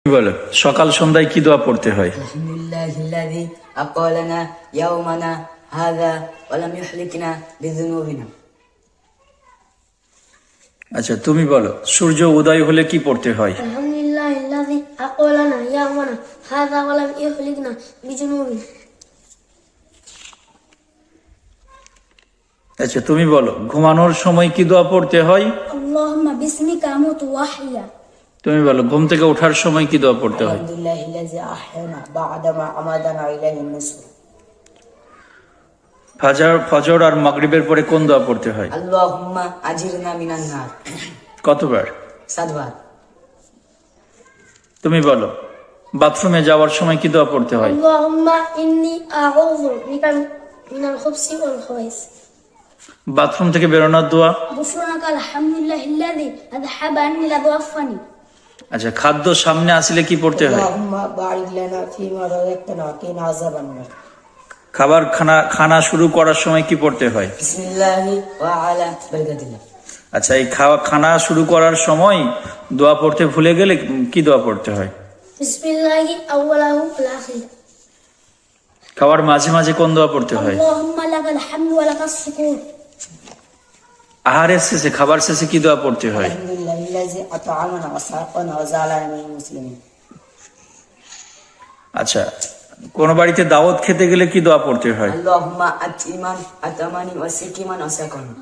বলো সকাল সন্ধ্যায় কি দোয়া পড়তে হয়? আলহামদুলিল্লাহিল্লাযী আকালানা ইয়াওমানা হাযা ওয়া লাম ইহলিকনা বিযুনুবিনা। আচ্ছা তুমি বলো সূর্য উদয় হলে কি পড়তে হয়? আলহামদুলিল্লাহিল্লাযী আকালানা ইয়াওমানা হাযা ওয়া লাম ইহলিকনা বিযুনুবিনা। আচ্ছা তুমি বলো ঘুমানোর সময় কি দোয়া পড়তে হয়? আল্লাহুম্মা বিসমিকা আমুতু ওয়া আহইয়া। তুমি বলো ঘুম থেকে ওঠার সময় কি দোয়া পড়তে হয়? আলহামদুলিল্লাহিল্লাযী আহয়ানা বা'দা মা আমাতানা ইলাইহিন নুশুর। ফজর আর মাগরিবের পরে কোন দোয়া পড়তে হয়? আল্লাহুম্মা আজিরনা মিনান নার। কতবার? 7 বার। তুমি বলো বাথরুমে যাওয়ার সময় কি দোয়া পড়তে হয়? আল্লাহুম্মা ইন্নী আউযু বিকা মিনাল খুবসি ওয়াল খাবাইস। বাথরুম থেকে বেরোনোর দোয়া? গুফরানাকা আলহামদুলিল্লাহিল্লাযী আযহাবা আন্নী লাযওয়াফানি। আচ্ছা খাদ্য সামনে আসলে কি পড়তে হয়? আল্লাহুম্মা বারিক লানা ফীমা রাযাকতানা ওয়া কিনা আযাবান নার। খানা শুরু করার সময় কি পড়তে হয়? বিসমিল্লাহি ওয়া আলা বারাকাতিল্লাহ। আচ্ছা এই খানা শুরু করার সময় দোয়া পড়তে ভুলে গেলে কি দোয়া পড়তে হয়? বিসমিল্লাহি আউওয়ালাহু ওয়াল আখির। খাওয়ার মাঝে মাঝে কোন দোয়া পড়তে হয়? আল্লাহুম্মা লাকাল হামদু ওয়া লাকাস শুকুর। আহারের শেষে খাবার শেষে কি দোয়া পড়তে হয়? আলহামদুলিল্লাহিল্লাযী আত'আমানা ওয়া সাকানা ওয়া জাআলানা মিনাল মুসলিমিন। আচ্ছা কোন বাড়িতে দাওয়াত খেতে গেলে কি দোয়া পড়তে হয়? আল্লাহুম্মা আত'iমান আতামানি ওয়া সিকিমান ওয়া সাকানা।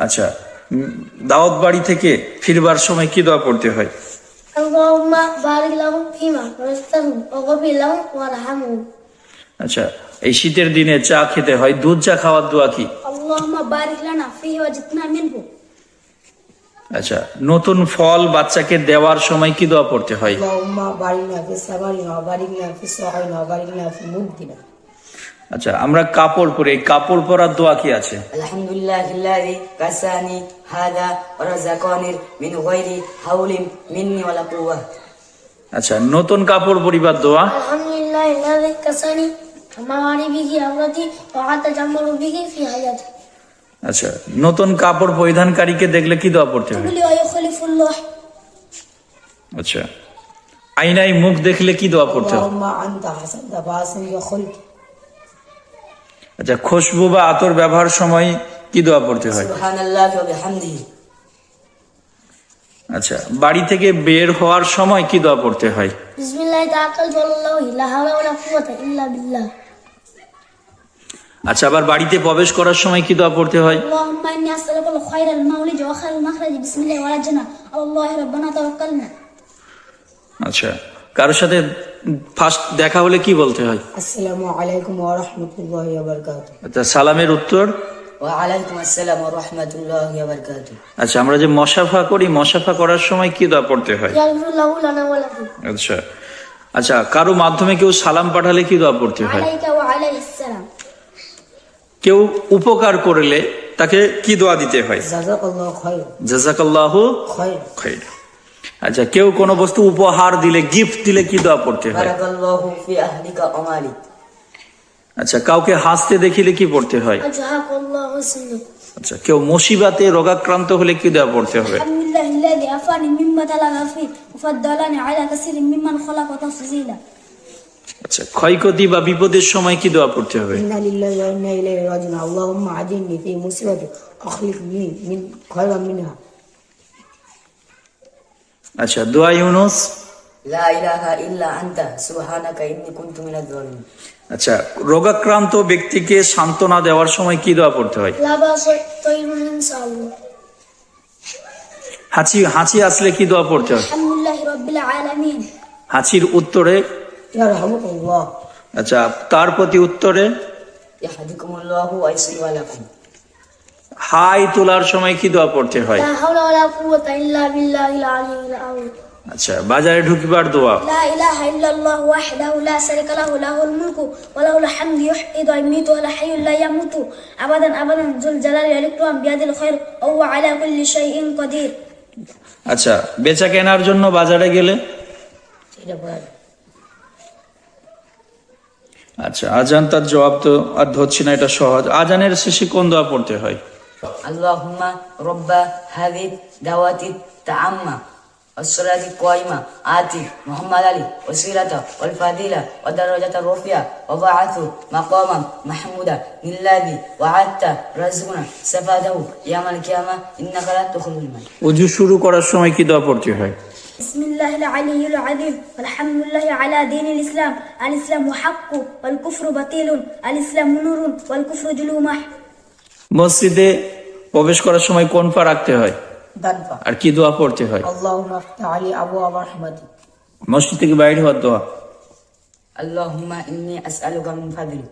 আচ্ছা দাওয়াত বাড়ি থেকে ফিরবার সময় কি দোয়া পড়তে হয়? আল্লাহুম্মা বারিক লাহুম ফীমা রাযাকতাহুম ওয়া গফির লাহুম ওয়ারহামহুম। আচ্ছা এই শীতের দিনে চা খেতে হয়, দুধ চা খাওয়ার দোয়া কি? আল্লাহুম্মা বারিক লানা ফীহি ওয়া জিতনা মিনহু। আচ্ছা নতুন ফল বাচ্চাকে দেওয়ার সময় কি দোয়া পড়তে হয়? আল্লাহুম্মা বারিকনা ফিস সামারিনা ওয়া বারিকনা ফিস সাহিনা ওয়া বারিকনা ফি মুদ্দিনা। আচ্ছা আমরা কাপড় পরে এই কাপড় পরার দোয়া কি আছে? আলহামদুলিল্লাহিল্লাযী কাসানি হাযা ওয়া রাযাকানি মিন গায়রি হাওলিন মিন্নি ওয়ালা কুওয়া। আচ্ছা নতুন কাপড় পরিবার দোয়া? আলহামদুলিল্লাহিল্লাযী কাসানি আমারি বিহি আওরাতি ওয়া আতাজাম্মালু বিহি ফি হায়াতি। আচ্ছা নতুন কাপড় পরিধানকারীকে দেখলে কি দোয়া পড়তে হয়? তুবলি ওয়া ইখলিফুল্লাহ। আচ্ছা আয়নায় মুখ দেখলে কি দোয়া পড়তে হয়? আল্লাহুম্মা আনতা হাসানতা বাসিন ওয়া খুলকি। আচ্ছা খুশবু বা আতর ব্যবহার সময় কি দোয়া পড়তে হয়? সুবহানাল্লাহি ওয়া বিহামদিহি। আচ্ছা বাড়ি থেকে বের হওয়ার সময় কি দোয়া পড়তে হয়? বিসমিল্লাহি তাওয়াক্কালতু আলাল্লাহি লা হাওলা ওয়া লা কুওয়াতা ইল্লা বিল্লাহ। আচ্ছা আবার বাড়িতে প্রবেশ করার সময় কি দোয়া পড়তে হয়? আল্লাহুম্মা ইন্নী আসআলুকাল খায়রাল মাওলিদ ওয়া খায়রাল মাখরাজ বিসমিল্লাহি ওয়া রাজ্জানা আল্লাহি রাব্বানা তাওয়াক্কালনা। আচ্ছা কারোর সাথে ফার্স্ট দেখা হলে কি বলতে হয়? আসসালামু আলাইকুম ওয়া রাহমাতুল্লাহি ওয়া বারাকাতুহু। আচ্ছা সালামের উত্তর? ওয়া আলাইকুম আসসালাম ওয়া রাহমাতুল্লাহি ওয়া বারাকাতুহু। আচ্ছা আমরা যে মুসাফা করি মুসাফা করার সময় কি দোয়া পড়তে হয়? ইয়াগফিরুল্লাহু লানা ওয়া লাকুম। আচ্ছা আচ্ছা কারো মাধ্যমে কেউ সালাম পাঠালে কি দোয়া পড়তে হয়? আলাইকা ওয়া আলাইহিস সালাম। কেউ উপকার করলে তাকে কি দোয়া দিতে হয়? জাযাকাল্লাহু খায়র। জাযাকাল্লাহু খায়র। খায়র। আচ্ছা কেউ কোনো বস্তু উপহার দিলে গিফট দিলে কি দোয়া পড়তে হয়? বারাকাল্লাহু ফি আহলিকা ওয়া মালিক। আচ্ছা কাউকে হাসতে দেখিলে কি পড়তে হয়? আজহাকাল্লাহু সুন্নাহ। আচ্ছা কেউ মুসিবতে রোগাক্রান্ত হলে কি দোয়া পড়তে হবে? আলহামদুলিল্লাহিল্লাযী আফানি মিম্মা তালাগা ফি ওয়া ফাদ্দালানি আলা কাসীরিন মিম্মান খালাকা তাফযীলা। আচ্ছা ক্ষয়ক্ষতি বা বিপদের সময় কি দোয়া পড়তে হবে? ইন্না লিল্লাহি ওয়া ইন্না ইলাইহি রাজিউন। আল্লাহুম্মা আজিরনি ফি মুসিবাতি আখলিফনি মিন খায়রান মিনহা। আচ্ছা দোয়া ইউনুস? লা ইলাহা ইল্লা আনতা সুবহানাকা ইন্নী কুনতু মিনাজ জালিমিন। আচ্ছা রোগাক্রান্ত ব্যক্তিকে সান্ত্বনা দেওয়ার সময় কি দোয়া পড়তে হয়? লা বাসা তাইরুন ইনশাআল্লাহ। হাঁচি আসলে কি দোয়া পড়তে হয়? আলহামদুলিল্লাহি রাব্বিল আলামিন। হাঁচির উত্তরে? ইয়ারহামুকাল্লাহ। আচ্ছা তার প্রতি উত্তরে? ইয়াহদিকুমুল্লাহু ওয়া ইউসলিহু লাকুম। হাই তোলার সময় কি দোয়া পড়তে হয়? লা হাওলা ওয়া লা কুওয়াতা ইল্লা বিল্লাহিল আলিয়্যিল আযীম। আচ্ছা বাজারে ঢুকবার দোয়া? লা ইলাহা ইল্লাল্লাহু ওয়াহদাহু লা শারীকা লাহু লাহুল মুলকু ওয়া লাহুল হামদু ইউহয়ি ওয়া ইউমীতু ওয়া লা হাইয়্যুন লা ইয়ামুতু আবাদান আবাদান যুল জালালি ওয়াল ইকরাম বিয়াদিল খায়র ওয়া হুয়া আলা কুল্লি শাইইন কাদির। আচ্ছা বেচা কেনার জন্য বাজারে গেলে? এটা পড়া। আচ্ছা আজান তার জবাব তো আর ধরছি না, এটা সহজ। আজানের শেষে কোন দোয়া পড়তে হয়? আল্লাহুম্মা রাব্বা হাযিহি দাওয়াতি তাআম্মা والصلاة القائمة آتي محمد علي وسيلة والفضيلة ودرجة الرفيع وبعثه مقاما محمودا للذي وعدت رزقنا سفاده يوم القيامة إنك لا تخلف الميت. ওযু শুরু করার সময় কি দোয়া পড়তে হয়? بسم الله العلي العظيم والحمد لله على دين الإسلام. الإسلام حق والكفر باطل. الإسلام نور والكفر ظلمة. মসজিদে প্রবেশ করার সময় কোন পা রাখতে হয় دنفع আর কি দোয়া পড়তে হয়? اللهم افتح لي أبواب رحمتك. মসজিদ থেকে বাইরে হওয়ার দোয়া। اللهم إني أسألك من فضلك